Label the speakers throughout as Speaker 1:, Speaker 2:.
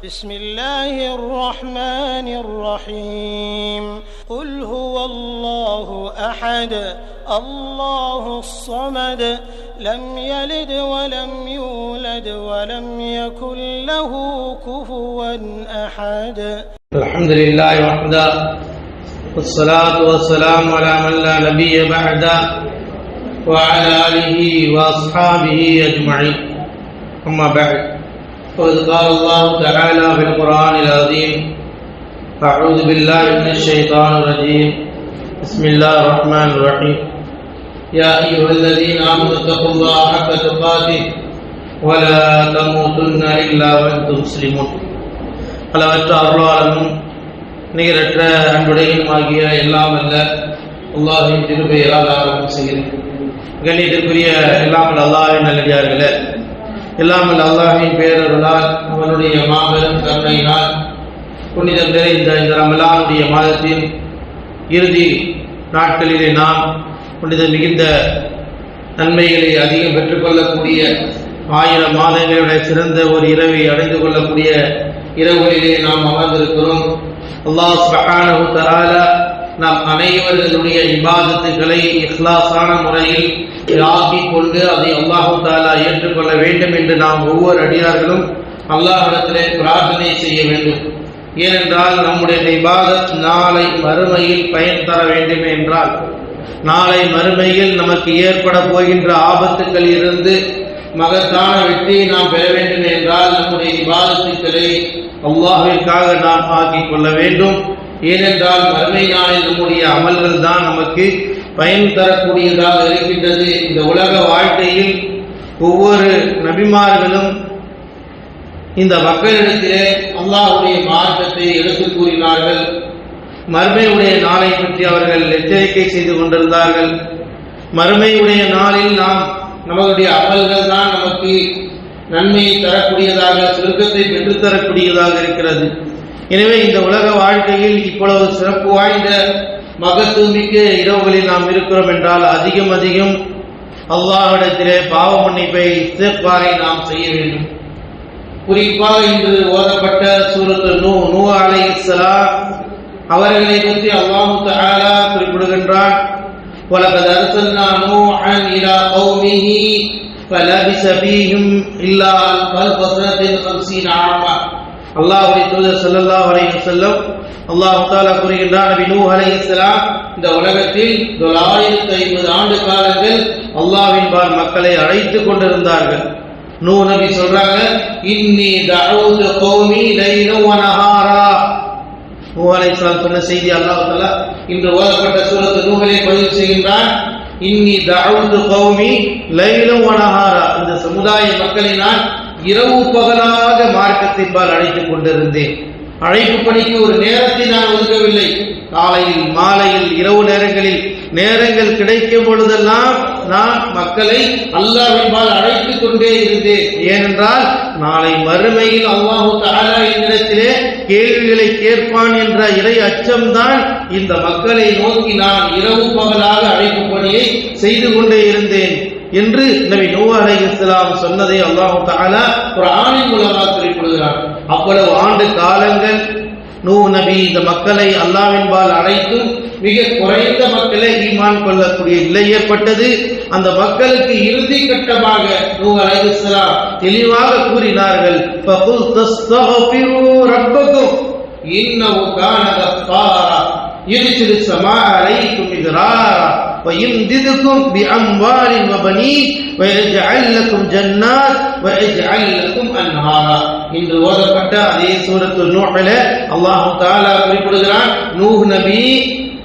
Speaker 1: بسم الله الرحمن الرحيم قل هو الله أحد الله الصمد لم يلد ولم يولد ولم يكن له كفوا أحد.
Speaker 2: الحمد لله وحده والصلاة والسلام على من لا نبي بعده وعلى آله وأصحابه أجمعين. أما بعد، فقد قال الله تعالى في القرآن العظيم: أعوذ بالله من الشيطان الرجيم، بسم الله الرحمن الرحيم. يا أيها الذين آمنوا اتقوا الله حق تقاته ولا تموتن إلا وأنتم مسلمون. அளவற்ற அருளாளனும் நிகரற்ற அன்புடையும் ஆகிய எல்லாம் அல்ல அல்லாஹ்வின் திருப்பெயரால் ஆரம்பம் செய்கிறேன். கண்ணியத்திற்குரிய எல்லாம் அல்லாஹ்வின் நல்லடியார்களே, எல்லாம் அல்லாஹ்வின் பேரருளால் அவனுடைய மாபெரும் கருணையினால் புனிதம் நிறைந்த இந்த ரமலானுடைய மாதத்தின் இறுதி நாட்களிலே நாம் புனித மிகுந்த நன்மைகளை அதிகம் பெற்றுக்கொள்ளக்கூடிய 1000 மாதங்களுடைய சிறந்த ஒரு இரவை அடைந்து கொள்ளக்கூடிய இரவுகளிலே நாம் அமர்ந்திருக்கிறோம். அல்லாஹ் சுப்ஹானஹு வ தஆலா நாம் அனைவர்களுடைய இபாதத்துகளை இஹ்லாஸான முறையில் ஆக்கிக் கொண்டு அதை அல்லாஹ் தஆலா ஏற்றுக்கொள்ள வேண்டும் என்று நாம் ஒவ்வொரு அடியார்களும் அல்லாஹ்விடத்திலே பிரார்த்தனை செய்ய வேண்டும். ஏனென்றால் நம்முடைய இபாதத் நாளை மறுமையில் பயன் தர வேண்டும் என்றால், நாளை மறுமையில் நமக்கு ஏற்பட போகின்ற ஆபத்துக்களில் இருந்து மகத்தான வெற்றியை நாம் பெற வேண்டும் என்றால் நம்முடைய இபாதத்துக்களை அல்லாஹ்விற்காக நாம் ஆக்கிக் கொள்ள வேண்டும். ஏனென்றால் மறுமை நாளில் நம்முடைய அமல்கள் தான் நமக்கு பயன் தரக்கூடியதாக இருக்கின்றது. இந்த உலக வாழ்க்கையில் ஒவ்வொரு நபிமார்களும் இந்த மக்களிடத்திலே அல்லாஹ்வுடைய மார்க்கத்தை எடுத்து கூறினார்கள். மறுமையுடைய நாளை பற்றி அவர்கள் எச்சரிக்கை செய்து கொண்டிருந்தார்கள். மறுமையுடைய நாளில் நம்மளுடைய அமல்கள் தான் நமக்கு நன்மையை தரக்கூடியதாக, சொர்க்கத்தை பெற்றுத்தரக்கூடியதாக இருக்கிறது. எனவே இந்த உலக வாழ்க்கையில் இவ்வளவு சிறப்பு வாய்ந்த மகத்துவமிக்க இரவுகளில் நாம் இருக்கிறோம் என்றால் அதிகம் அல்லாஹ்விடத்திலே பாவ மன்னிப்பை இஸ்திக்பாரை நாம் செய்ய வேண்டும். குறிப்பாக இன்று ஓதப்பட்ட சூரத்துல் நூஹ் அலைஹிஸ்ஸலாம் அவர்களை பற்றி அல்லாஹ் தஆலா குறிப்பிடுகின்றான். وَلَقَدْ أَرْسَلْنَا نُوحًا إِلَى قَوْمِهِ فَلَبِثَ فِيهِمْ إِلَّا أَلْفَ سَنَةٍ 50 عَامًا. அல்லாஹ்வுடைய தூதர் ஸல்லல்லாஹு அலைஹி வஸல்லம் அல்லாஹ் தஆலா கூறுகின்றார், நபி நூஹ் அலைஹிஸ்ஸலாம் இந்த உலகத்தில் 950 ஆண்டு காலங்கள் அல்லாஹ்வின் பால் மக்களை அழைத்துக் கொண்டிருந்தார்கள். நூஹ் நபி சொல்றாங்க, இன்னி தஅவுது கௌமி லைலன் வ நஹாரா. நூஹ் அலைஹிஸ்ஸலாம் சொன்ன செய்தி அல்லாஹ் தஆலா இன்று ஓதப்பட்ட சூரத்து நூஹிலே பதிவு செய்கின்றான். இன்னி தஅவுது கௌமி லைலன் வ நஹாரா. இந்த சமுதாய மக்களை நான் இரவு பகலாக மார்க்கத்தின்பால் அழைத்துக் கொண்டிருந்தேன். அழைப்பு பணிக்கு ஒரு நேரத்தை நான் ஒதுக்கவில்லை. காலையில், மாலையில், இரவு நேரங்கள் கிடைக்கும் பொழுதெல்லாம் நான் மக்களை அல்லாஹ்வின்பால் அழைத்துக் கொண்டே இருந்தேன். ஏனென்றால் நாளை மறுமையில் அல்லாஹ் தஆலா என்னிடத்திலே கேள்விகளை கேட்பான் என்ற இறை அச்சம்தான் இந்த மக்களை நோக்கி நான் இரவு பகலாக அழைப்பு பணியை செய்து கொண்டே இருந்தேன் என்று நபி நூஹ் அலைஹிஸ்ஸலாம் சொன்னதை அல்லாஹ் தஆலா குர்ஆனின் மூலமாக குறிப்பிடுகிறார். அவ்வளவு ஆண்டு காலங்கள் நூஹ் நபி இந்த மக்களை அல்லாஹ்வின்பால் அழைத்தும் மிக குறைந்த மக்களை ஈமான் கொள்ளக்கூடிய நிலை ஏற்பட்டது. அந்த மக்களுக்கு இறுதி கட்டமாக நூஹ் அலைஹிஸ்ஸலாம் தெளிவாக கூறினார்கள், ஃபகுல் தஸ்தக்ஃபிரு ரப்பக்கும் இன்னஹு கான கஃபாரா யுர்சிலு ஸமா அலைக்கும் மித்ராரா ويمددكم بأموال وبنين ويجعل لكم جنات ويجعل لكم أنهارا. இன்று ஓதப்பட்ட அதே சூரத்துல் நூஹ்ல அல்லாஹ் தஆலா குறிப்பிடுகிறான், நூஹ் நபி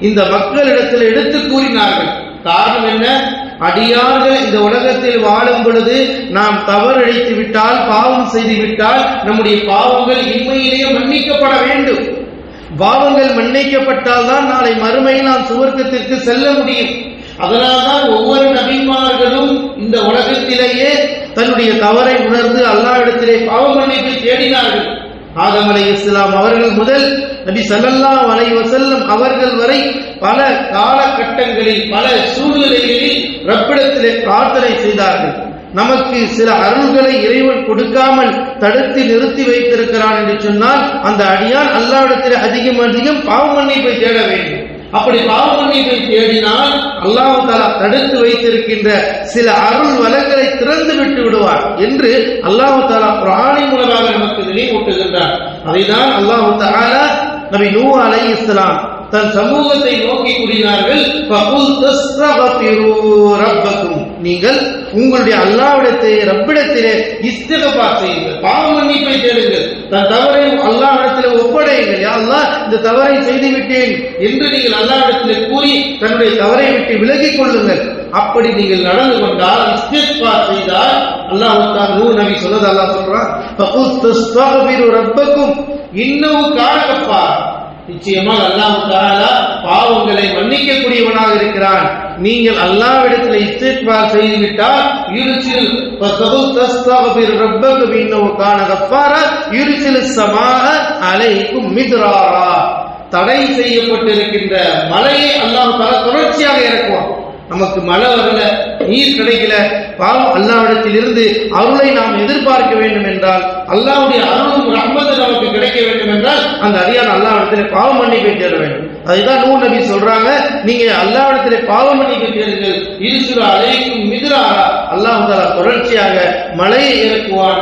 Speaker 2: இந்த மக்களிடத்தில் எடுத்து கூறினார்கள். காரணம் என்ன? அடியார்கள் இந்த உலகத்தில் வாழும் பொழுது நாம் தவறழைத்து விட்டால், பாவம் செய்து விட்டால் நம்முடைய பாவங்கள் இம்மையிலேயே மன்னிக்கப்பட வேண்டும். பாவங்கள் மன்னிக்கப்பட்டால் தான் நாளை மறுமையில் நாம் சுவர்க்கத்திற்கு செல்ல முடியும். அதனால்தான் ஒவ்வொரு நபிமார்களும் இந்த உலகத்திலேயே தன்னுடைய தவறை உணர்ந்து அல்லாஹ்விடத்திலே பாவ மன்னிப்பை தேடினார்கள். ஆதம் அலைஹிஸ்ஸலாம் அவர்கள் முதல் நபி ஸல்லல்லாஹு அலைஹி வஸல்லம் அவர்கள் வரை பல காலகட்டங்களில், பல சூழ்நிலைகளில் ரப்பிடத்திலே பிரார்த்தனை செய்தார்கள். நமக்கு சில அருள்களை இறைவன் கொடுக்காமல் தடுத்து நிறுத்தி வைத்திருக்கிறான் என்று சொன்னால் அந்த அடியான் அல்லாஹ்விடத்தில் அதிகம் அதிகம் பாவ மன்னிப்பை தேட வேண்டும். அப்படி பாவ மன்னிப்பை தேடினால் அல்லாஹ் தஆலா தடுத்து வைத்திருக்கின்ற சில அருள் வளங்களை திறந்து விட்டு விடுவார் என்று அல்லாஹ் தஆலா குர்ஆனின் மூலமாக நமக்கு நினைவூட்டுகின்றார். அதைதான் அல்லாஹ் தஆலா நபி நூஹ் அலைஹிஸ்ஸலாம் தன் சமூகத்தை நோக்கி கூறினார்கள், ஃபகுல் தஸ்தக்ஃபிரு ரப்பக்கும், நீங்கள் உங்களுடைய அல்லாஹ்விடத்தை ரப்பிடத்திலே இஸ்திக்ஃபார் செய்யுங்கள், பாவ மன்னிப்பை தேடுங்கள், தன் தவறை அல்லாஹ்விடத்திலே ஒப்படையுங்கள். யா அல்லாஹ், இந்த தவறை செய்து விட்டேன் என்று நீங்கள் அல்லாஹ்விடத்திலே கூறி தன்னுடைய தவறை விட்டு விலகிக் கொள்ளுங்கள். அப்படி நீங்கள் நடந்து கொண்டால், இஸ்திக்ஃபார் செய்தால், அல்லாஹ் தஆலா நூஹ் நபி சொன்னது அல்லாஹ் சொல்றான், ஃபகுல் தஸ்தக்ஃபிரு ரப்பக்கும் இன்னஹு கான கஃபார், நிச்சயமாக அல்லாஹ் தஆலா பாவங்களை மன்னிக்கக்கூடியவனாக இருக்கிறான். நீங்கள் அல்லாஹ்விடத்தில் இஸ்திக்ஃபார் செய்துவிட்டால் யுர்சில் ஃபதகுல் தஸ்தக்ஃபிர் ரப்பக இன்னஹு கான கஃபாரா யுர்சில் ஸமாஅ அலைக்கும் மித்ராரா, தடை செய்யப்பட்டிருக்கின்ற மழையை அல்லாஹ் தஆலா தொடர்ச்சியாக இறக்குவான். நமக்கு மழை வரல, நீர் கிடைக்கல, பாவம் அல்லாஹ்விடத்தில் இருந்து அருளை நாம் எதிர்பார்க்க வேண்டும் என்றால், அல்லாஹ்வுடைய அருளும் ரஹ்மத்தும் நமக்கு கிடைக்க வேண்டும் என்றால் அந்த அடியான் அல்லாஹ்விடத்தில் பாவ மன்னிப்பை தேட வேண்டும். அதுதான் நூஹ் நபி சொல்றாங்க, நீங்க அல்லாஹ்விடத்தில் பாவ மன்னிப்பை தேடுங்கள், யுர்சில் அலைக்கும் மித்ராரா, அல்லாஹ் தஆலா தொடர்ச்சியாக மழையை இறக்குவான்.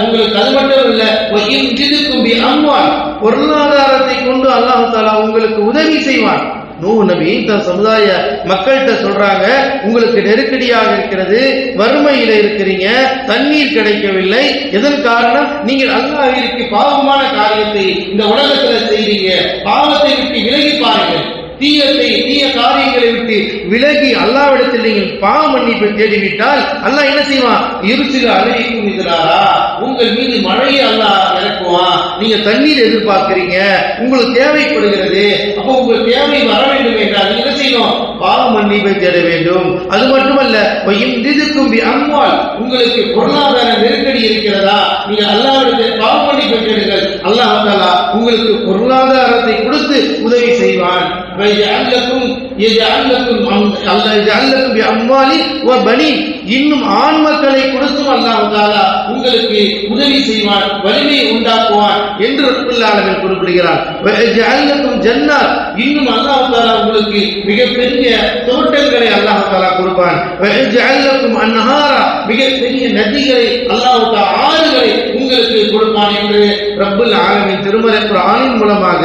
Speaker 2: உங்களுக்கு அது மட்டும் இல்ல, வஇன்ஜிதுக்கும் பி அம்வால், பொருளாதாரத்தை கொண்டு அல்லாஹ் தஆலா உங்களுக்கு உதவி செய்வான். நூஹ் நபி தன் சமுதாய மக்கள்கிட்ட சொல்றாங்க, உங்களுக்கு நெருக்கடியாக இருக்கிறது, வறுமையில இருக்கிறீங்க, தண்ணீர் கிடைக்கவில்லை, எதன் காரணம்? நீங்கள் அல்லாஹ்விற்கு பாவமான காரியத்தை இந்த உலகத்துல செய்றீங்க, பாவத்தை விட்டு விலகி பாருங்கள், தீய காரியங்களை விட்டு விலகி அல்லாஹ்விடத்தில் நீங்கள் பாவ மன்னிப்பை தேடிவிட்டால் அல்லாஹ் என்ன செய்வான்? யுர்சில் அலைக்கும் மித்ராரா, உங்கள் மீது மழையை அல்லாஹ் இறக்குவான். நீங்க தண்ணீர் எதிர்பார்க்கிறீங்க, உங்களுக்கு தேவைப்படுகிறது, அப்போ உங்கள் தேவை வர வேண்டும் என்றால் நீங்க என்ன செய்யணும்? பாவ மன்னிப்பை தேட வேண்டும். அது மட்டுமல்ல, வஇன்ஜிதுக்கும் பி அம்வால், உங்களுக்கு பொருளாதார நெருக்கடி இருக்கிறதா, நீங்க அல்லாஹ்விடத்தில் பாவ மன்னிப்பை தேடுங்கள், அல்லாஹ் தஆலா உங்களுக்கு பொருளாதாரத்தை கொடுத்து உதவி செய்வான். இன்னும் ஆண் மக்களை கொடுத்தும் அல்லாஹ் தஆலா உங்களுக்கு உதவி செய்வான், வலிமையை உண்டாக்குவான் என்று ரப்புல் ஆலமீன் குறிப்பிடுகிறார். ஜன்னத், இன்னும் அல்லாஹ் தஆலா உங்களுக்கு மிகப்பெரிய தோட்டங்களை அல்லாஹ் தஆலா கொடுப்பான். அன்ஹாரா, மிகப்பெரிய நதிகளை அல்லாஹ் தஆலா ஆறுகளை உங்களுக்கு கொடுப்பான் என்று ரப்புல் ஆலமீன் திருமறை குர்ஆனின் மூலமாக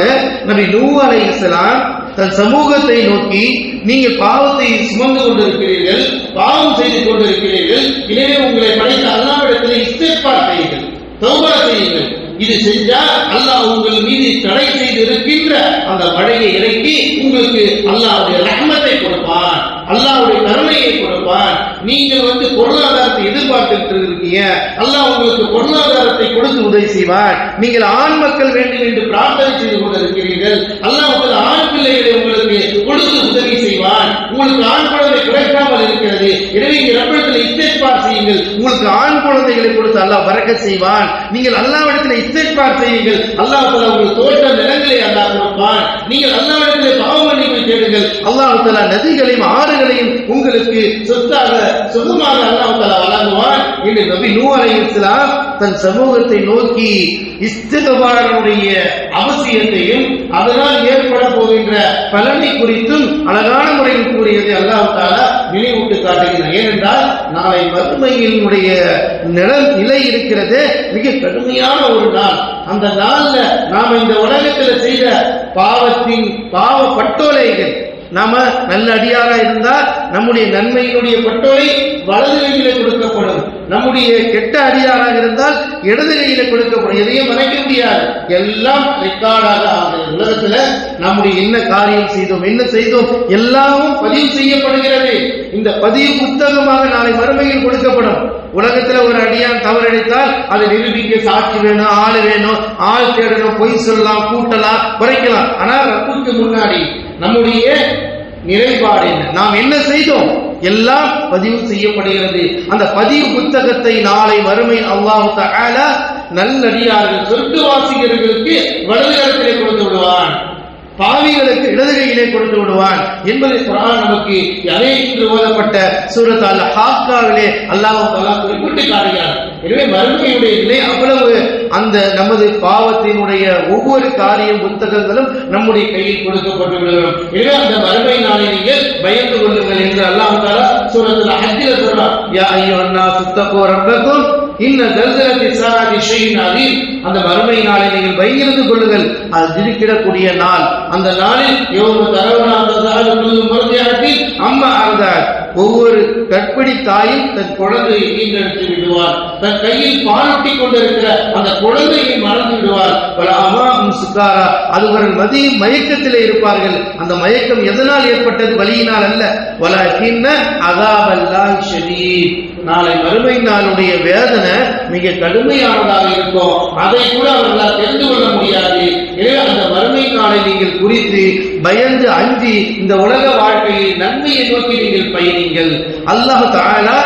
Speaker 2: நபி நூஹ் அலைஹிஸ்ஸலாம் தன் சமூகத்தை நோக்கி, நீங்கள் பாவத்தை சுமந்து கொண்டிருக்கிறீர்கள், பாவம் செய்து கொண்டிருக்கிறீர்கள், எனவே உங்களை படைத்த அல்லாஹ்விடத்தில் இஸ்திக்ஃபார் செய்யுங்கள், தௌபா செய்யுங்கள். இது செஞ்சா அல்லாஹ் உங்கள் மீது தடை செய்து இருக்கின்ற அந்த மழையை இறக்கி உங்களுக்கு அல்லாஹ்வுடைய ரஹ்மத்தை கொடுப்பான், அல்லாஹ்வுடைய கருணையை கொடுப்பான். நீங்கள் பொருளாதாரத்தை எதிர்பார்த்துட்டு இருக்கீங்க, அல்லாஹ் உங்களுக்கு பொருளாதாரத்தை கொடுத்து உதவி செய்வான். நீங்கள் ஆண் மக்கள் வேண்டும் என்று பிரார்த்தனை செய்து கொண்டிருக்கிறீர்கள், அல்லாஹ் ஆண் பிள்ளைகளை உங்களுக்கு கொடுத்து உதவி செய்வான். உங்களுக்கு ஆண் குழந்தை கிடைக்காமல் இருக்கிறது, எனவே நீங்கள் ரப்பிடத்தில் இஸ்திக்ஃபார் செய்யுங்கள், உங்களுக்கு ஆண் குழந்தைகளை கொடுத்து அல்லாஹ் பரக்கத் செய்வான். நீங்கள் அல்லாஹ்விடத்தில் இஸ்திக்ஃபார் செய்யுங்கள், அல்லாஹ் தஆலா உங்களுக்கு தோட்ட நிலங்களை அல்லாஹ் கொடுப்பான். நீங்கள் அல்லாஹ்விடத்தில் பாவ மன்னிப்பை தேடுங்கள், அல்லாஹ் தஆலா நதிகளையும் ஆறுகளையும் உங்களுக்கு சொந்தமாக அல்லாஹ் தஆலா வழங்குவான் என்று நபி நூஹ் அலைஹிஸ்ஸலாம் தன் சமூகத்தை நோக்கி இஸ்திக்ஃபாருடைய அவசியத்தையும் அதனால் ஏற்பட போகின்ற பலனை குறித்தும் அழகான முறையில் கூறியதை அல்லாஹ் தஆலா நினைவூட்டு காட்டுகிறார். ஏனென்றால் நாளை மறுமையினுடைய நிலை இருக்கிறது மிக கடுமையான ஒரு நாள். அந்த நாள்ல நாம இந்த உலகத்தில் செய்த பாவ பட்டோலைகள், நாம நல்ல அடியாரா இருந்தால் நம்முடைய நன்மையினுடைய பட்டோலை வலது கையில கொடுக்கப்படும், நம்முடைய கெட்ட அடியாராக இருந்தால் இடது கையில கொடுக்கப்படும். எதையும் மறைக்க முடியாது, எல்லாம் ரெக்கார்டாக உலகத்துல நம்முடைய என்ன காரியம் செய்தோம், என்ன செய்தோம் எல்லாமும் பதிவு செய்யப்படுகிறது. இந்த பதிவு புத்தகமாக நாளை மறுமையில் கொடுக்கப்படும். உலகத்துல ஒரு அடியான் தவறடைத்தால் அதை நிரூபிக்க சாட்சி வேணும், ஆள் வேணும், ஆள் தேடணும், பொய் சொல்லலாம், கூட்டலாம், குறைக்கலாம். ஆனா ரப்புக்கு முன்னாடி நம்முடைய நிறைபாடு என்ன, நாம் என்ன செய்தோம் எல்லாம் பதிவு செய்யப்படுகிறது. அந்த பதிவு புத்தகத்தை நாளை மறுமையில் அல்லாஹ் தஆலா நல்லடியார்கள் சொர்க்கவாசிகளுக்கு வலது கரத்திலே கொடுத்து விடுவான். பாவிகளுக்கு இடது கையிலே கொடுத்து விடுவான் என்பதை குர்ஆன் நமக்கு அதே இன்று ஓதப்பட்ட சூரத் அல்-ஹாக்காவிலே அல்லாஹ் தஆலா குறிப்பிட்டு காட்டுகிறார். எனவே மறுமையுடைய நிலை அவ்வளவு அந்த நமது பாவத்தினுடைய ஒவ்வொரு காரியம் புத்தகங்களும் நம்முடைய கையில் கொடுக்கப்பட்டு விடுகிறோம். எனவே அந்த மறுமை நாளை நீங்கள் பயந்து கொள்ளுங்கள் என்று அல்லாஹ் தஆலா சூரத் அல்-ஹஜ்ஜில் சொல்றார். யா அய்யுஹன் நாஸ் தக்கூ ரப்பக்கும் இன்ன ஜல்ஸலத்தி ஸாஅத்தி ஷைஇன் அதீம். அந்த மறுமை நாளை நீங்கள் பயந்து கொள்ளுங்கள், அது திடுக்கிடக்கூடிய நாள். அந்த நாளில் யௌம தரவுனா தஸஅலு குல்லு மர்திஅத்தின் அம்மா அர்தஅத். ஒவ்வொரு கர்ப்பிணி தாயும் தன் குழந்தையை ஈன்றெடுத்து விடுவார். தன் கையில் பாலூட்டி கொண்டிருக்கிற அந்த குழந்தையை மறந்து விடுவார். பல அமாம் சுகாரா, அதுவர்கள் மயக்கத்திலே இருப்பார்கள். அந்த மயக்கம் எதனால் ஏற்பட்டது? வலியினால் அல்ல. வலகின்ன அஸாபல்லாஹி ஷதீத். நாளை மறுமை நாளுடைய வேதனை மிக கடுமையானதாக இருக்கும். அதை கூட அவர்களால் தெரிந்து கொள்ள முடியாது. எனவே அந்த மறுமை நாளை நீங்கள் குறித்து பயந்து அஞ்சி இந்த உலக வாழ்க்கையில் நன்மையை நோக்கி நீங்கள் பயணிங்கள். அல்லாஹ் தஆலா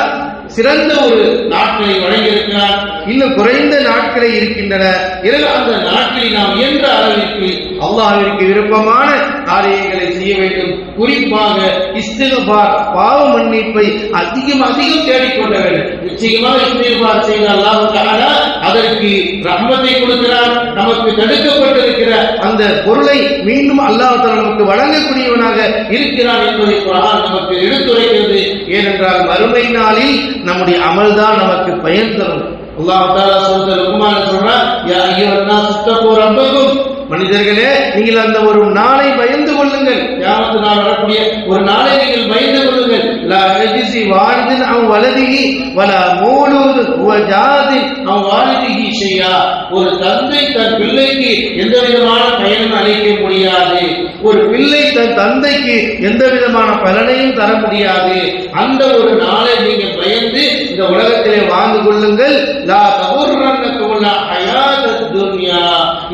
Speaker 2: சிறந்த ஒரு நாட்களை வழங்கியிருக்கிறார். இன்னும் குறைந்த நாட்களை இருக்கின்றன. எனவே அந்த நாட்களில் நாம் இயன்ற அளவிற்கு அல்லாஹ்விற்கு விருப்பமான காரியங்களை செய்ய வேண்டும். குறிப்பாக இஸ்திக்பார், பாவ மன்னிப்பை அதிகம் தேடிக்கொள்ள வேண்டும். நிச்சயமாக இஸ்திக்பார் செய்த அல்லாஹ் தஆலா அதற்கு ரஹ்மத்தை கொடுக்கிறார். நமக்கு தடுக்கப்பட்டிருக்கிற அந்த பொருளை மீண்டும் அல்லாஹ் தஆலா நமக்கு வழங்கக்கூடியவனாக இருக்கிறார் என்பதை குர்ஆன் நமக்கு எடுத்துரைக்கிறது. ஏனென்றால் மறுமை நாளில் நம்முடைய அமல்தான் நமக்கு பயன் தரும். அல்லாஹ் தஆலா சூரத்துல் லுக்மான் சொல்றார், யா அய்யுஹன் நாஸ் தக்கூ ரப்பக்கும். மனிதர்களே, நீங்கள் அந்த ஒரு நாளை பயந்து கொள்ளுங்கள். கியாமத் நாள் வரக்கூடிய ஒரு நாளை நீங்கள் பயந்து கொள்ளுங்கள். லா யஜ்ஸி வாலிதுன் அவ் வலதிஹி வலா மௌலூதுன் ஹுவ ஜாஸின் அவ் வாலிதிஹி ஷையா. ஒரு தந்தை தன் பிள்ளைக்கு எந்த விதமான பயனும் அளிக்க முடியாது. ஒரு பிள்ளை தன் தந்தைக்கு எந்த விதமான பலனையும் தர முடியாது. அந்த ஒரு நாளை நீங்கள் பயந்து இந்த உலகத்திலே வாழ்ந்து கொள்ளுங்கள். லா தகுர்ரன்னக்கும் ஹயாத்துத் துன்யா.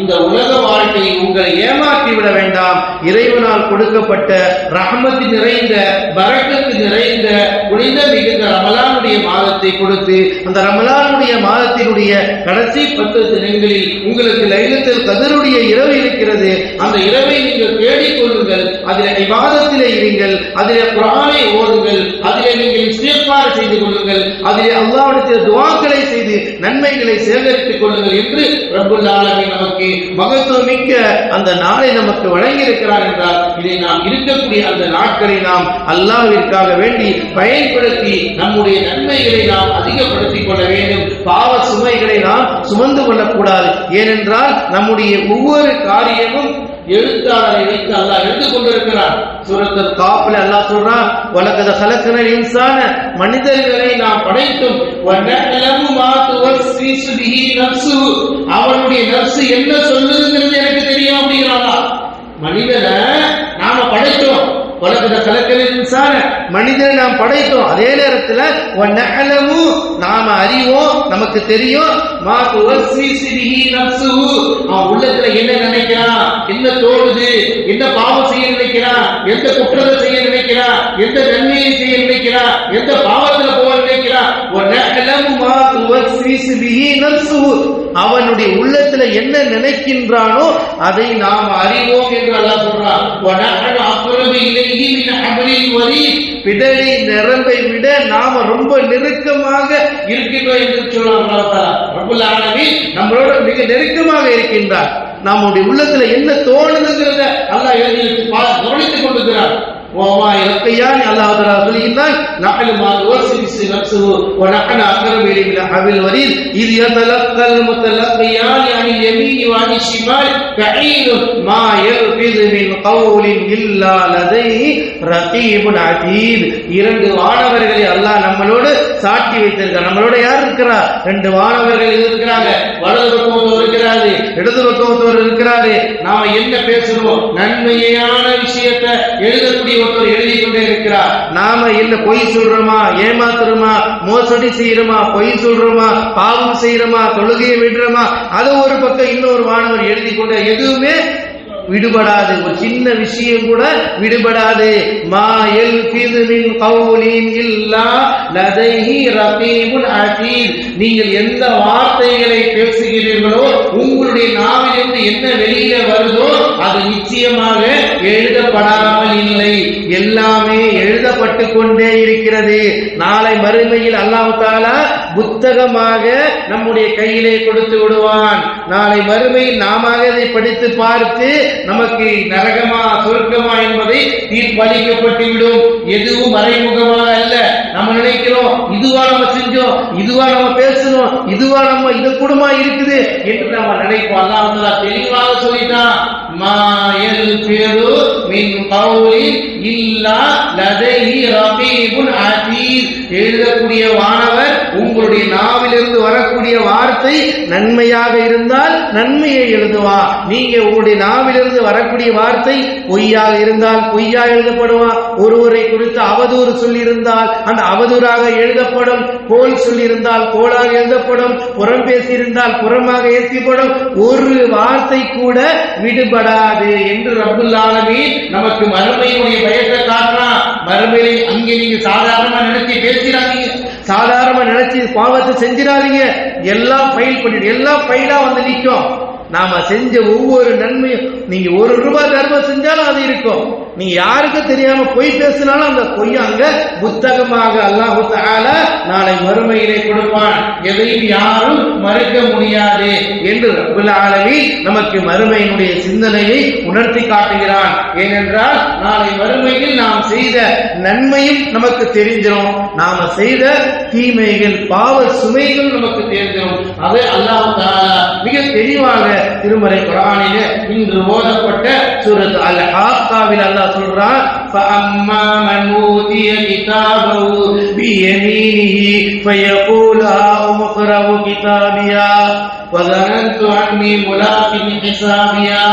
Speaker 2: இந்த உலக வாழ்க்கை உங்களை ஏமாற்றி விட வேண்டாம். இறைவனால் கொடுக்கப்பட்ட ரஹ்மத்து நிறைந்த, பரக்கத்து நிறைந்த, புனித மிகுந்த ரமலானுடைய மாதத்தை கொடுத்து அந்த ரமலானுடைய மாதத்தினுடைய கடைசி 10 தினங்களில் உங்களுக்கு லைலத்துல் கத்ருடைய இரவு இருக்கிறது. அந்த இரவை நீங்கள் தேடிக்கொள்ளுங்கள். அதிலே இபாதத்திலே இருங்கள். அதிலே குர்ஆனை ஓதுங்கள். அதிலே நீங்கள் இஸ்திக்பார் செய்து கொள்ளுங்கள். அதிலே அல்லாஹ்விடத்தில் துஆக்களை செய்து நன்மைகளை சேகரித்துக் கொள்ளுங்கள் என்று ரப்புல் ஆலமீன் நமக்கு மகத்துவமிக்க அந்த நாளை நமக்கு வழங்கி இருக்கிறார் என்றால், இதை நாம் இருக்கக்கூடிய அந்த நாட்களை நாம் அல்லாஹ்விற்காக வேண்டி பயன்படுத்தி நம்முடைய நன்மைகளை நாம் அதிகப்படுத்திக் கொள்ள வேண்டும். பாவ சுமைகளை நாம் சுமந்து கொள்ளக்கூடாது. ஏனென்றால் நம்முடைய ஒவ்வொரு காரியமும் எழுத்தாளரை வைத்து அல்லாஹ் எழுந்து கொண்டிருக்கிறார். சூரத்துல் காஃப்ல அல்லாஹ் சொல்றான், வலகத கலக்கனல் இன்சான, மனிதர்களை நாம் படைத்தோம். வனஅலமு மா துவஸ்ஸிசு பிஹி நஃப்ஸு, அவனுடைய நஃப்ஸ் என்ன சொல்லுதுங்கிறது எனக்கு தெரியும் அப்படிங்கிறான். மனிதனை நாம படைத்தோம். வலகத கலக்கனல் இன்சான, மனிதனை நாம் படைத்தோம். அதே நேரத்தில் வனஅலமு, நாம அறிவோம், நமக்கு தெரியும். மா துவஸ்ஸிசு பிஹி நஃப்ஸு, அவன் உள்ளத்துல என்ன நினைக்கிறான், என்ன தோணுது, என்ன பாவம் செய்ய நினைக்கிறான், எந்த குற்றத்தை செய்ய நினைக்கிறான், எந்த நன்மையை செய்ய நினைக்கிறான், எந்த பாவத்துல போக நினைக்கிறான். வனஅலமு மா துவஸ்ஸிசு பிஹி நஃப்ஸு, அவனுடைய உள்ளத்துல என்ன நினைக்கின்றானோ அதை நாம் அறிவோம் என்று அல்லாஹ் சொல்றான். வனஅன அக்ரபு இலைஹி மின் ஹப்லில் வரீத், பிடரி நரம்பை விட நாம ரொம்ப நெருக்கமாக இருக்கின்றோம் என்று சொல்றான் அல்லாஹ் தஆலா. ரப்புல் ஆலமீன் நம்மளோட மிக நெருக்கமாக இருக்கின்றார். நம்முடைய உள்ளத்துல என்ன தோணுதுங்கிறத அல்லாஹ் கவனித்துக் கொண்டிருக்கிறார். وما يلقيان الله تعالى சொல்கிறான், نحن ما توسوس نفسه ونحن اقرب اليه من حبل الوريد اذ يتلقى المتلقيان عن اليمين وعن الشمال قعيد ما يلفظ من قول الا لديه رقيب عتيد. இரண்டு வானவர்களை அல்லாஹ் நம்மளோடு சாட்சி வைத்திருக்கிறார். நம்மளோட யார் இருக்கிறா? 2 வானவர்கள் இருக்கிறாங்க. வலது பக்கம் ஒருவர் இருக்கிறாரு, இடது பக்கம் ஒருவர் இருக்கிறாரு. நாம என்ன பேசுறோம், நன்மையான விஷயத்தை எழுதக்கூடிய ஒருவர் எழுதி கொண்டே இருக்கிறார். நாம என்ன பொய் சொல்றோமா, ஏமாத்துறோமா, மோசடி செய்யறோமா, பொய் சொல்றோமா, பாவம் செய்யறோமா, தொழுகையை விடுறோமா, அது ஒரு பக்கம் இன்னொரு வானவர் எழுதி கொண்டே, எதுவுமே விடுபடாது. ஒரு சின்ன விஷயம் கூட விடுபடாது. மா யல்ஃபிது மின் கௌலின் இல்லா லதைஹி ரகீபுன் அதீத். நீங்கள் எந்த வார்த்தைகளை பேசுகிறீர்களோ உங்களுடைய நாவிலிருந்து என்ன வெளியில வருதோ அது நிச்சயமாக எழுதப்படாமல் இல்லை, எல்லாமே எழுதப்பட்டு கொண்டே இருக்கிறது. நாளை மறுமையில் அல்லாஹ் தஆலா புத்தகமாக நம்முடைய கையிலே கொடுத்து விடுவான். நாளை மறுமையில் நாம அதை படித்து பார்த்து நமக்கு நரகமா சொர்க்கமா என்பதை தீர்ப்பளிக்கப்பட்டு விடும். எதுவும் மறைமுகமாக அல்ல. நம்ம நினைக்கிறோம் இதுவா நம்ம செஞ்சோம், இதுவா நம்ம பேசணும், இதுவா நம்ம இது கூடமா இருக்குது என்று நம்ம நினைப்போம். அல்லாஹ் தஆலா தெளிவாக சொல்லிட்டான், மா யல்ஃபிரு மின் கௌலின் இல்லா லதைஹி ரகீபுன் அதீத். எழுதக்கூடிய வானவர் உங்களுடைய நாவிலிருந்து வரக்கூடிய வார்த்தை நன்மையாக இருந்தால் நன்மையை எழுதுவா, நீங்க உங்களுடைய நாவிலிருந்து வரக்கூடிய வார்த்தை பொய்யாக இருந்தால் பொய்யா எழுதப்படுவா. ஒருவரை குறித்து அவதூறு சொல்லியிருந்தால் அந்த அவதூறாக எழுதப்படும், கோல் சொல்லியிருந்தால் கோளாக எழுதப்படும், புறம் பேசியிருந்தால் புறமாக ஏற்றப்படும். ஒரு வார்த்தை கூட விடுபடாது என்று ரப்புல் ஆலமீன் நமக்கு மறுமையுடைய பயத்தை காட்டுறான். மறுமையை அங்கே நீங்க சாதாரணமா நினைச்சு பேசிடாதீங்க, சாதாரணமா நினைச்சு பாவத்தை செஞ்சிடாதீங்க. எல்லாம் ஃபைல் பண்ணிட்டு எல்லாம் ஃபைலா வந்து நிற்கும். நாம செஞ்ச ஒவ்வொரு நன்மையும், நீங்க ₹1 தர்மம் செஞ்சாலும் அது இருக்கும். நீ யாருக்கு தெரியாம பொய் பேசினாலும் அந்த பொய் அங்க புத்தகமாக அல்லாஹ் தஆலா நாளை மறுமையிலே கொடுப்பான். எதையும் யாரும் மறுக்க முடியாது என்று ரப்புல் ஆலமீன் நமக்கு மறுமையினுடைய சிந்தனையை உணர்த்தி காட்டுகிறான். ஏனென்றால் நாளை மறுமையில் நாம் செய்த நன்மையும் நமக்கு தெரிஞ்சிடும், நாம செய்த தீமைகள் பாவ சுமைகள் நமக்கு தெரிஞ்சிடும். அது அல்லாஹ் தஆலா மிக தெளிவாக திருமறை குர்ஆனிலே இன்று ஓதப்பட்ட சூரத் அல்-ஹாக்காவில் அல்லாஹ் சொல்றான், ஃபஅம்மா மன் ஊதிய கிதாபஹு பியமீனிஹி ஃபயகூலு ஹாஉம் இக்ரஉ கிதாபியா வஸனன்து அன்னி முலாகின் ஹிசாபியா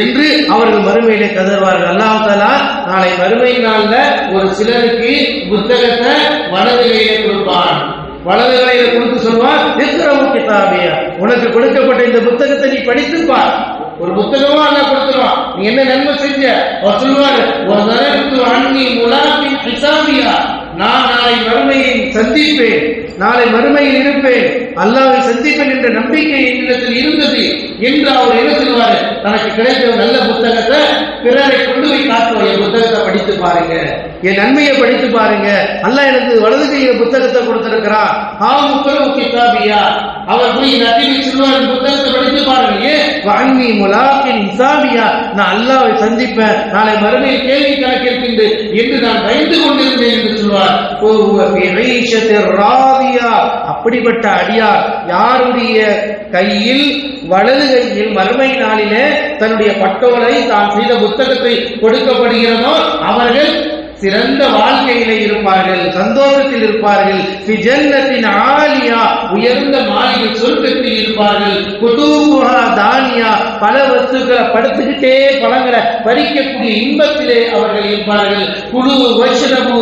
Speaker 2: என்று அவர்கள் மறுமையிலே கதறுவார்கள். அல்லாஹ் தஆலா நாளை மறுமை நாள்ல ஒரு சிலருக்கு புத்தகத்தை வலது கையிலே கொடுப்பான். வலது கையில கொடுத்து சொல்வான், இக்ரஉ கிதாபியா, உனக்கு கொடுக்கப்பட்ட இந்த புத்தகத்தை நீ படித்து பார். ஒரு புத்தகமா அல்லாஹ் கொடுத்துருவான், நீ என்ன நன்மை செஞ்ச. அவர் சொல்வார், வஸனன்து அன்னி முலாகின் ஹிசாபியா, நான் நாளை மறுமையை சந்திப்பேன், நாளை மறுமையில் இருப்பேன், அல்லாஹ்வை சந்திப்பேன் என்ற நம்பிக்கை என்னிடத்தில் இருந்தது என்று அவர் என்ன சொல்வார், தனக்கு கிடைத்த நல்ல புத்தகத்தை பிறரை கொண்டு போய் காட்டுவார். என் புத்தகத்தை படித்து பாருங்க, என் நன்மையை படித்து பாருங்க, அல்லாஹ் எனக்கு வலது கையில புத்தகத்தை கொடுத்திருக்கிறார். கிதாபியா, அவர் போய் நபிக்கு சொல்வார், புத்தகத்தை படித்து பாருங்க. வாங்கி முலாக்கின் ஹிசாபியா, நான் அல்லாஹ்வை சந்திப்பேன், நாளை மறுமையில் கேள்வி கணக்கிருக்கின்றேன் என்று நான் பயந்து கொண்டிருந்தேன் என்று சொல்வார். அப்படிப்பட்ட அடியார் யாருடைய கையில் வலது கையில் மறுமை நாளிலே தன்னுடைய பட்டோலை தான் செய்த புத்தகத்தை கொடுக்கப்படுகிறதோ அவர்கள் சிறந்த வாழ்க்கையிலே இருப்பார்கள், சந்தோஷத்தில் இருப்பார்கள். ஜன்னத்தின் ஆலியா, உயர்ந்த மாளிகை சொர்க்கத்தில் இருப்பார்கள். குதூஹா தானியா, பல வஸ்துக்களை படுத்துக்கிட்டே பழங்களை பறிக்கக்கூடிய இன்பத்திலே அவர்கள் இருப்பார்கள். குலு வஷ்ரபு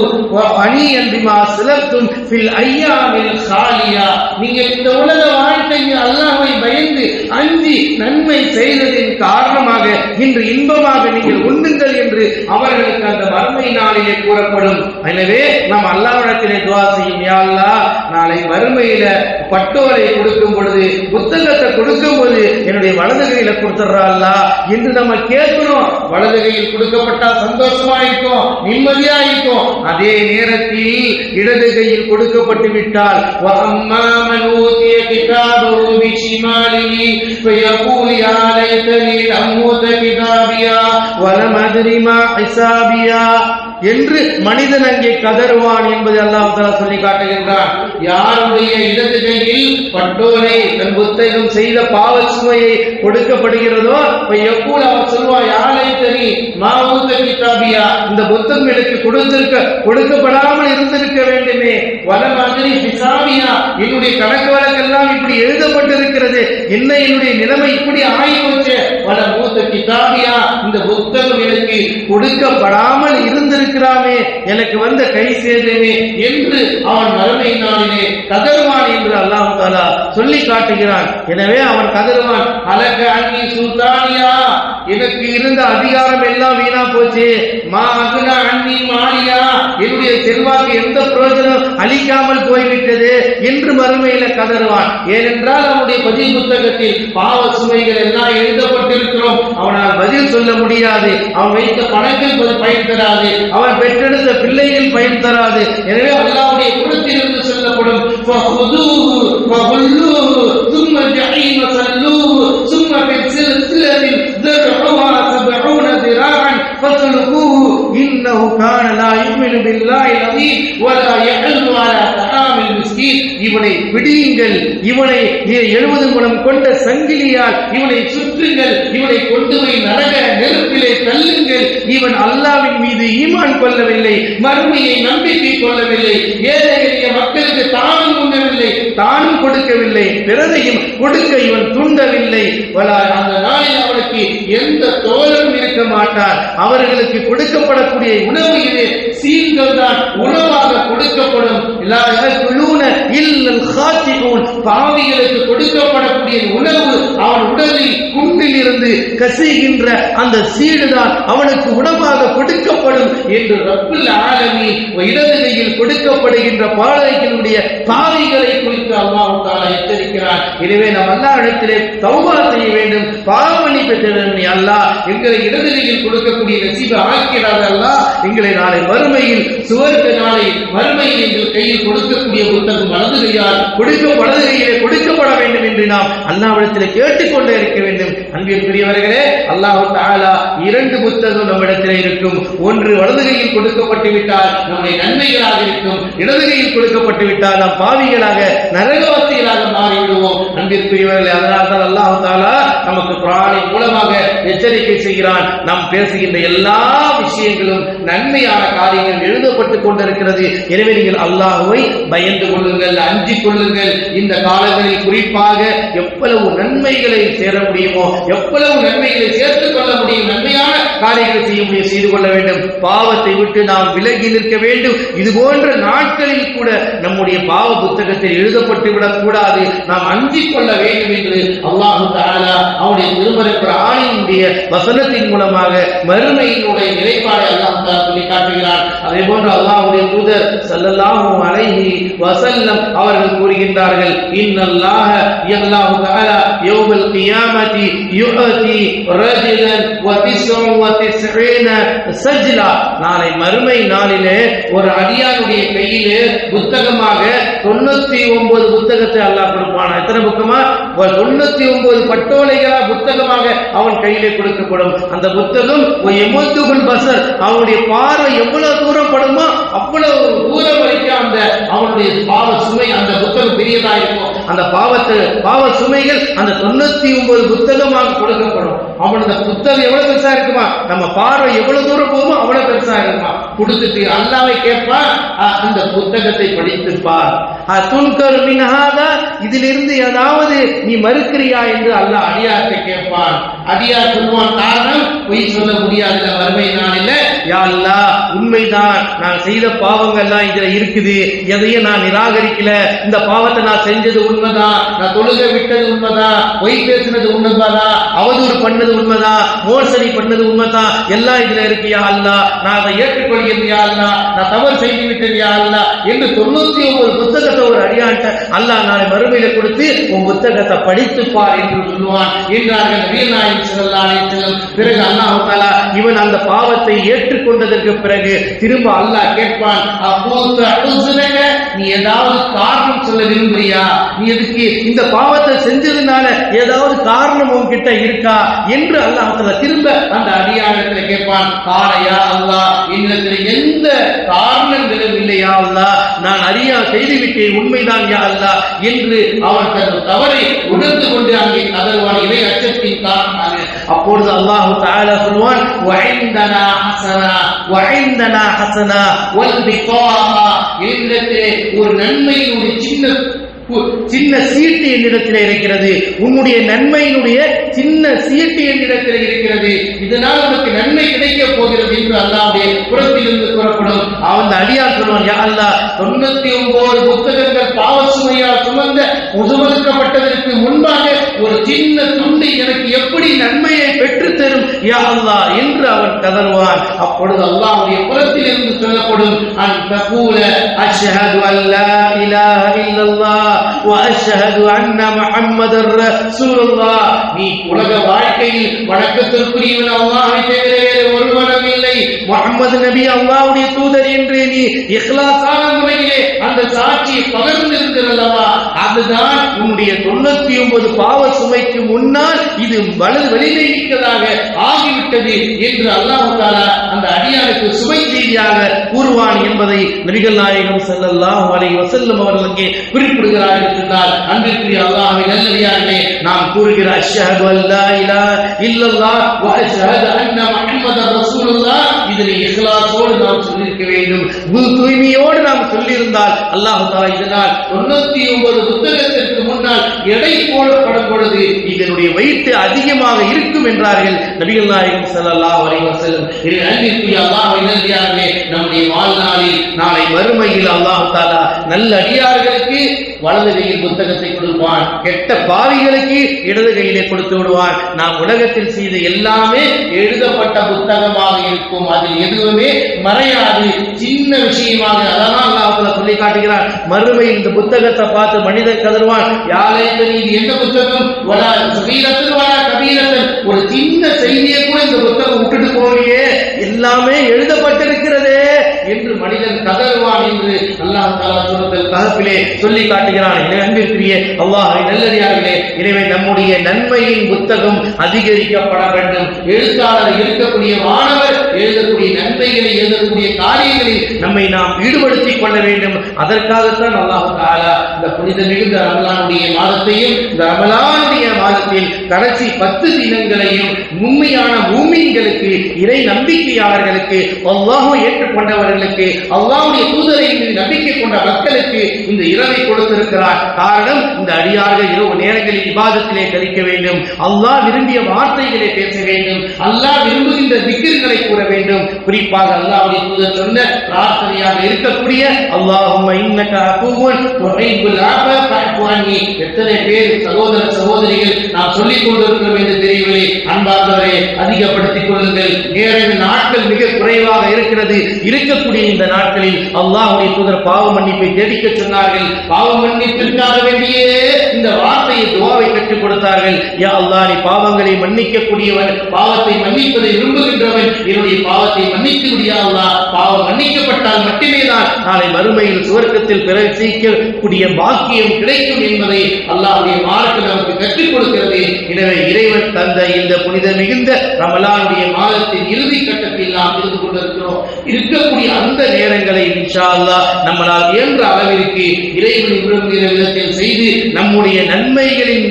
Speaker 2: அனியன் பிமா சிலத்தும் ஃபில் ஐயாமில் சாலியா, நீங்கள் இந்த உலக வாழ்க்கையில் அல்லாஹ்வை பயந்து அஞ்சி நன்மை செய்ததின் காரணமாக இன்று இன்பமாக நீங்கள் உண்ணுங்கள் என்று அவர்களுக்கு அந்த மறுமை நாளில் கூறப்படும். எனவே நாம் அல்லாஹ்விடத்திலே துஆ செய்யும், யா அல்லாஹ், நாளை மறுமையில பட்டோலை கொடுக்கும் பொழுது, புத்தகத்தை கொடுக்கும் பொழுது என்னுடைய வலது கையில கொடுத்துறா அல்லாஹ் என்று நம்ம கேட்கணும். வலது கையில் கொடுக்கப்பட்டா சந்தோஷமா இருக்கும், நிம்மதியா இருக்கும். அதே நேரத்தில் இடது கையில் கொடுக்கப்பட்டு விட்டால், வஅம்மா மன் ஊதிய கிதாபஹு பிஷிமாலிஹி ஃபயகூலு யா லைதனி லம் ஊத கிதாபியா வலம் அத்ரி மா ஹிசாபியா என்று மனிதன் அங்கே கதறுவான் என்பதை அல்லாஹ் தஆலா சொல்லி காட்டுகின்றான். யாருடைய இடது கையில் பட்டோலை தன் புத்தகம் செய்த பாவ சுமையை கொடுக்கப்படுகிறதோ எப்போது அவர் சொல்வார், யாழைத்தனி மாவூத கிதாபியா, இந்த புத்தகம் எனக்கு கொடுக்கப்படாமல் இருந்திருக்க வேண்டுமே. வல மாதிரி ஹிசாபியா, என்னுடைய கணக்கு வழக்கெல்லாம் இப்படி எழுதப்பட்டிருக்கிறது, என்ன என்னுடைய நிலைமை இப்படி ஆகிப்போச்சு. வல மூத்த கிதாபியா, இந்த புத்தகம் எனக்கு கொடுக்கப்படாமல் இருந்திருக்கிறாமே, எனக்கு வந்த கை சேதமே என்று அவன் மறுமை நாளிலே கதறுவான் என்று அல்லாஹ் தஆலா சொல்லி காட்டுகிறான். எனவே அவன் கதறுவான், அலக அன்னி சுல்தானியா, எனக்கு இருந்த அதிகாரம் எல்லாம் வீணா போச்சு, மா அகுனா அன்னி மாலியா, என்னுடைய செல்வாக்கு எந்த பிரயோஜனம் அளிக்காமல் போய்விட்டது என்று மறுமையில கதறுவான். ஏனென்றால் அவனுடைய பதில் புத்தகத்தில் பாவ சுமைகள் எல்லாம் எழுதப்பட்டிருக்கிறோம். அவனால் பதில் சொல்ல முடியாது. அவன் வைத்த பணங்கள் பயன் தராது, அவன் பெற்றெடுத்த பிள்ளைகள் பயன் தராது. எனவே அல்லாஹ்வுடைய புறத்திலிருந்து சொல்லப்படும் இவனை பிடியுங்கள், இவனை 70 முழம் கொண்ட சங்கிலியால் இவனை சுற்றுங்கள், இவனை கொண்டு போய் நரக நெருப்பிலே தள்ளுங்கள். இவன் அல்லாஹ்வின் மீது ஈமான் கொள்ளவில்லை, மறுமையை நம்பிக்கை கொள்ளவில்லை, ஏழை எளிய மக்களுக்கு தானும் உண்ணவில்லை, தானும் கொடுக்கவில்லை, பிறரையும் கொடுக்க இவன் தூண்டவில்லை. அந்த நாளில் அவனுக்கு எந்த தோழரும் இருக்க மாட்டார். அவர்களுக்கு கொடுக்கப்படக்கூடிய உணவு இது சீன்கள் தான் உணவாக கொடுக்கப்படும். பாவிகளுக்கு கொடுக்கப்படக்கூடிய உணவு அவன் உடலில் குண்டில் இருந்து கசிகின்ற அந்த சீடுதான் அவனுக்கு உணவாக கொடுக்கப்படும் என்று ரப்புல் ஆலமீன் இடதுகையில் கொடுக்கப்படுகின்ற பாலைகளுடைய பாவிகளை குறித்து அல்லாஹ் தஆலா எச்சரிக்கிறார். எனவே நாம் அல்லாஹ்விடத்திலே தௌபா செய்ய வேண்டும், பாவமன்னிப்பு பெற வேண்டும். அல்லாஹ் எங்களை இடதுகையில் கொடுக்கக்கூடிய நசீபை ஆக்கிறார். அல்லாஹ் எங்களை நாளை மறுமையில் சுவர்க்க நாளை மறுமையில் எங்கள் கையில் கொடுக்கக்கூடிய புத்தகம் வலது கையால் வலது கையிலே கொடுக்கப்பட வேண்டும் என்று நாம் அல்லாஹ்விடத்திலே கேட்டுக்கொண்டே இருக்க வேண்டும். அன்பிற்குரியவர்களே, அல்லாஹ் தஆலா 2 புத்தகம் நம்மிடத்திலே இருக்கும். ஒன்று வலது கையில் கொடுக்கப்பட்டு விட்டால் நம்முடைய நன்மைகளாக இருக்கும், இடது கையில் கொடுக்கப்பட்டு விட்டால் நாம் பாவிகளாக நரகவாசிகளாக மாறிவிடுவோம். அன்பிற்குரியவர்களே, அதனால் தான் அல்லாஹ் தஆலா நமக்கு குர்ஆனின் மூலமாக எச்சரிக்கை செய்கிறான். நாம் பேசுகின்ற எல்லா விஷயங்களும் நன்மையான காரியங்கள் எழுதப்பட்டுக் கொண்டிருக்கிறது. எனவே நீங்கள் அல்லாஹ்வை பயந்து கொள்ளுங்கள், அஞ்சிக் கொள்ளுங்கள். இந்த காலங்களில் குறிப்பாக எவ்வளவு நன்மைகளை சேர முடியுமோ, எவ்வளவு நன்மைகளை சேர்த்துக் கொள்ள முடியும், நன்மையான காரியங்களை செய்ய முடியும், செய்து கொள்ள வேண்டும். பாவத்தை விட்டு நாம் விலகி நிற்க வேண்டும். இது போன்ற நாட்களில் கூட நம்முடைய பாவ புத்தகத்தில் எழுதப்பட்டு விடக் கூடாது. நாம் அஞ்சிக் கொள்ள வேண்டும் என்று அல்லாஹ் தஆலா அவருடைய திருமறை குர்ஆனினுடைய வசனத்தின் மூலமாக மறுமையினுடைய நிலைப்பாடை அல்லாஹ் தஆலா சொல்லி காட்டுகிறார். அதே போன்று அல்லாஹ்வுடைய தூதர் ஸல்லல்லாஹு அலைஹி வஸல்லம் அவர்கள் கூறுகின்றார்கள், இன்னல்லாஹ யல்லாஹு தஆலா யௌமல் கியாமத்தி யுஅதி ரஜுலன் வ 99 சஜ்லா. நாளை மறுமை நாளிலே ஒரு அடியானுடைய கையிலே புத்தகமாக 99 புத்தகத்தை அல்லாஹ் கொடுப்பான். எத்தனை புத்தகமா? 99 பட்டோலைகளா புத்தகமாக அவன் கையிலே கொடுக்கப்படும். அந்த புத்தகம் எமத்துகுல் பஸர், அவனுடைய பார்வை எவ்வளவு தூரம் படுமோ அவ்வளவு தூரம் வரைக்கும் அந்த அவனுடைய பாவ சுமை அந்த புத்தகம் பெரியதா இருக்கும். அந்த பாவ சுமைகள் அந்த 99 புத்தகமாக கொடுக்கப்படும். அவனோட புத்தகம் எவ்வளவு பெருசா இருக்குமா, நம்ம பார்வை எவ்வளவு தூரம் போகுமோ அவ்வளவு பெருசா இருக்குமா. கொடுத்துட்டு அல்லாஹ்வை கேட்பான், அந்த புத்தகத்தை படித்துப்பார். துன்கர் மின்ஹாதா, இதிலிருந்து ஏதாவது நீ மறுக்கிறியா என்று அல்லாஹ் அடியார்த்தை கேட்பான். அடியார் சொல்வான், காரணம் பொய் சொல்ல முடியாது மறுமை நாளில். யா அல்லாஹ், உண்மைதான், நான் செய்த பாவங்கள்லாம் இதுல இருக்குது, எதையும் நான் நிராகரிக்கல, இந்த பாவத்தை நான் செஞ்சது உண்மைதான், நான் தொழுகை விட்டது உண்மைதான், பொய் பேசினது உண்மைதான், அவதூறு பண்ணது உண்மைதான், மோசடி பண்ணது உண்மைதான், எல்லாம் இதுல இருக்கு. யா அல்லாஹ், நான் அதை ஏற்றுக்கொள்கிறேன். யா அல்லாஹ், நான் தவறு செய்து விட்டேன். யா அல்லாஹ் என்று 99 புத்தகத்தை ஒரு அடியான்ட்ட அல்லாஹ் நாளை மறுமையில கொடுத்து உன் புத்தகத்தை படித்துப்பார் என்று சொல்லுவான் என்றார்கள் நபிகள் நாயகம் ஸல்லல்லாஹு அலைஹி வஸல்லம். பிறகு அல்லாஹ் தஆலா இவன் அந்த பாவத்தை ஏற்றுக்கொண்டதற்கு பிறகு திரும்ப அல்லாஹ் கேட்பான், நீ ஏதாவது காரணம் சொல்ல விரும்புறியா, நீ எதுக்கு இந்த பாவத்தை செஞ்சதுனால ஏதாவது காரணம் உன்கிட்ட இருக்கா என்று அல்லாஹ் தஆலா திரும்ப அந்த அடியானிடத்தில் கேட்பான். காரையா அல்லாஹ், என்னிடத்தில் எந்த காரணங்களும் இல்லையா அல்லாஹ், நான் அறியா செய்துவிட்டேன், உண்மைதான் யா அல்லாஹ் என்று அவன் தன் தவறை உணர்ந்து கொண்டு அங்கே கதறுவான் இறை அச்சத்தின் காரணமாக. அப்பொழுது அல்லாஹ் தஆலா சொல்வான், வஇந்தனா ஹஸனா வஇந்தனா ஹஸனா வல் பிகாஹா, என்னிடத்திலே ஒரு நன்மையினுடைய சின்ன சீட்டு என்னிடத்தில் இருக்கிறது, உன்னுடைய நன்மையினுடைய சின்ன சீட்டு என்னிடத்தில் இருக்கிறது, இதனால் உனக்கு நன்மை கிடைக்க போகிறது என்று அல்லாஹ்வுடைய புறத்திலிருந்து கூறப்படும். அவன் அடியார் சொல்வான், யா அல்லாஹ், 99 புத்தகங்கள் பாவ சுமையால் சுமக்கப்பட்டதற்கு முன்பாக ஒரு சின்ன துண்டு எனக்கு எப்படி நன்மையை பெற்று தரும் யா அல்லாஹ் என்று அவன் கதறுவான். அப்பொழுது அல்லாஹ்வுடைய புறத்தில் இருந்து சொல்லப்படும் அன் தகூல அஷ்ஹது அல்லா இலாஹ இல்லல்லாஹ் வ அஷ்ஹது அன்ன முஹம்மதர் ரசூலுல்லாஹ். நீ உலக வாழ்க்கையில் வணக்கத்திற்குரியவன் அல்லாஹ்வை தவிர வேறு ஒருவனும் இல்லை, முஹம்மது நபி அல்லாஹ்வுடைய தூதர் என்று நீ இக்லாஸான முறையிலே அந்த சாட்சியை பகர்ந்திருக்கிறல்லவா, அதுதான் உன்னுடைய 99 பாவ சுமைக்கு முன்னால் இது வலிமை மிக்கதாக ஆகிவிட்டது என்று அல்லாஹ் தஆலா அந்த அடியானுக்கு சுமை செய்தியாக கூறுவான் என்பதை நபிகள் நாயகம் ஸல்லல்லாஹு அலைஹி வஸல்லம் அவர்களுக்கு குறிப்பிடுகிறார்கள் என்றால், அன்பிற்குரிய அல்லாஹ்வின் நல்லடியார்களே, நாம் கூறுகிற அஷ்ஹது அல்லா இலாஹ இல்லல்லாஹ் வ அஷ்ஹது அன்ன முஹம்மதர் ரசூலுல்லாஹ் இதனை இக்லாஸோடு நாம் சொல்லியிருக்க வேண்டும், தூய்மையோடு நாம் சொல்லியிருந்தால் அல்லாஹ் தஆலா இதனால் 99 புத்தகத்திற்கு முன்னால் எடை போடப்படும் பொழுது இதனுடைய weight அதிகமாக இருக்கும் என்றார்கள் நபிகள் நாயகம் ஸல்லல்லாஹு அலைஹி வஸல்லம். அன்பிற்குரிய அல்லாஹ்வின் நல்லடியார்களே, நம்முடைய வாழ்நாளில் நாளை மறுமையில் அல்லாஹ் தஆலா நல்ல அடியார்களுக்கு வலது கையில் புத்தகத்தை கொடுப்பான், கெட்ட பாவிகளுக்கு இடது கையிலே கொடுத்து விடுவான். நாம் உலகத்தில் செய்த எல்லாமே எழுதப்பட்ட புத்தகமாக இருக்கும், அதில் எதுவுமே மறையாது, சின்ன விஷயமாக. அதனால் அல்லாஹ் சொல்லி காட்டுகிறான், மறுமையில் இந்த புத்தகத்தை பார்த்து மனிதன் கதறுவான், யாரையும் இது எந்த புத்தகம் வலா சகீரத்துன் வலா கபீரத்துன், ஒரு சின்ன செய்தியை கூட இந்த புத்தகம் விட்டுட்டு போறியே, எல்லாமே எழுதப்பட்டிருக்கிறதே என்று மனிதன் கதறுவான் என்று அல்லாஹ் தஆலா சூரத்துல் கஹ்ஃபிலே சொல்லி காட்டுகிறான். எனவே அன்பிற்குரிய அல்லாஹ்வின் நல்லடியார்களே, எனவே நம்முடைய நன்மையின் புத்தகம் அதிகரிக்கப்பட வேண்டும். எழுத்தாளர் இருக்கக்கூடிய மாணவர் எழுதக்கூடிய நன்மைகளை எழுதக்கூடிய காரியங்களில் நம்மை நாம் ஈடுபடுத்திக் கொள்ள வேண்டும். அதற்காகத்தான் அல்லாஹ் தஆலா இந்த புனித மிகுந்த ரமலானுடைய மாதத்தையும் இந்த ரமலானுடைய மாதத்தில் கடைசி 10 தினங்களையும் உண்மையான மூமின்களுக்கு, இறை நம்பிக்கையாளர்களுக்கு, அல்லாஹ்வை ஏற்றுக்கொண்டவர்களுக்கு, அல்லாஹ்வுடைய தூதரை நம்பிக்கை கொண்ட மக்களுக்கு இந்த இரவை கொடுத்திருக்கிறார். காரணம், இந்த அடியார்கள் இரவு நேரங்களில் இபாதத்திலே கழிக்க வேண்டும், அல்லாஹ் விரும்பிய வார்த்தைகளை பேச வேண்டும், அல்லாஹ் விரும்புகின்ற திக்ர்களை கூற வேண்டும். குறிப்பாக அல்லாஹ்வுடைய தூதர் சொன்ன பிரார்த்தனையாக இருக்கக்கூடிய அல்லாஹும்ம இன்னக அஃபுவுன் துஹிப்புல் அஃவ ஃபஅஃபு அன்னி. எத்தனை பேர் சகோதர சகோதரிகள் நாம் சொல்லிக் கொண்டிருக்கிறோம் என்று தெரியவில்லை. அன்பார்ந்தவரே, அதிகப்படுத்திக் கொள்ளுங்கள். நேர நாட்கள் மிக குறைவாக இருக்கிறது. இருக்கக்கூடிய இந்த நாட்களில் அல்லாஹ்வுடைய தூதர் பாவ மன்னிப்பை தேடிக்க சொன்னார்கள். பாவ மன்னிப்பிற்காக வேண்டியே இந்த வார்த்தையை துஆவை கற்றுக் கொடுத்தார்கள். யா அல்லாஹ், நீ பாவங்களை மன்னிக்க கூடியவன், பாவத்தை மன்னிப்பதை விரும்புகின்றவன், என்னுடைய பாவத்தை மன்னித்து விடியா அல்லாஹ். பாவம் மன்னிக்கப்பட்டால் மட்டுமே தான் நாளை மறுமையில் சுவர்க்கத்தில் பிரவேசிக்கக்கூடிய பாக்கியம் கிடைக்கும் என்பதை அல்லாஹ்வுடைய மார்க்கம் நமக்கு கற்றுக் கொடுக்கிறது. எனவே இறைவன் தந்த இந்த புனித மிகுந்த ரமலானுடைய மாதத்தின் இறுதி கட்டத்தில் நாம் இருந்து கொண்டிருக்கிறோம். இருக்கக்கூடிய அந்த நேரங்களை இன்ஷா அல்லாஹ் நம்மளால் இயன்ற அளவிற்கு இறைவன் விரும்புகிற விதத்தில் செய்து நம்முடைய நன்மைகளின்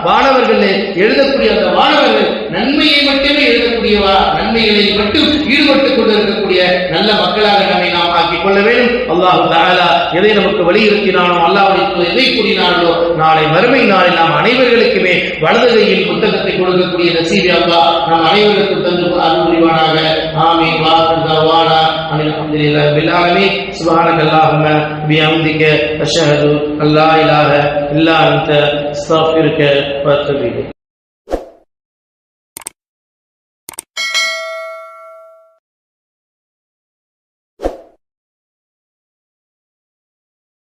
Speaker 2: வானவர்கள் எழுதக்கூடிய அந்த வானவர்கள் நன்மையை மட்டுமே எழுதக்கூடியவா, நன்மைகளை மட்டும் ஈடுபட்டுக் கொண்டிருக்கக்கூடிய நல்ல மக்களாக நம்மை நாம் ஆக்கிக் கொள்ள வேண்டும். அல்லாஹ் தஆலா எதை நமக்கு வலியுறுத்தினானோ, அல்லாஹ்வுடைய எதை கூறினார்களோ, நாளை மறுமை நாளில் நாம் அனைவர்களுக்குமே வலது கையில் புத்தகத்தை கொடுக்கக்கூடிய நசீபை அல்லாஹ் நம் அனைவருக்கும் தந்து அருள் புரிவானாக. ஆமீன். வாஹிரு தஅவானா அல்ஹம்துலில்லாஹி ரப்பில் ஆலமீன். சுப்ஹானக அல்லாஹும்ம பிஹம்திக அஷ்ஹது அல்லா இலாஹ இல்லா அன்த அஸ்தக்ஃபிருக வ அத்தூபு இலைக்.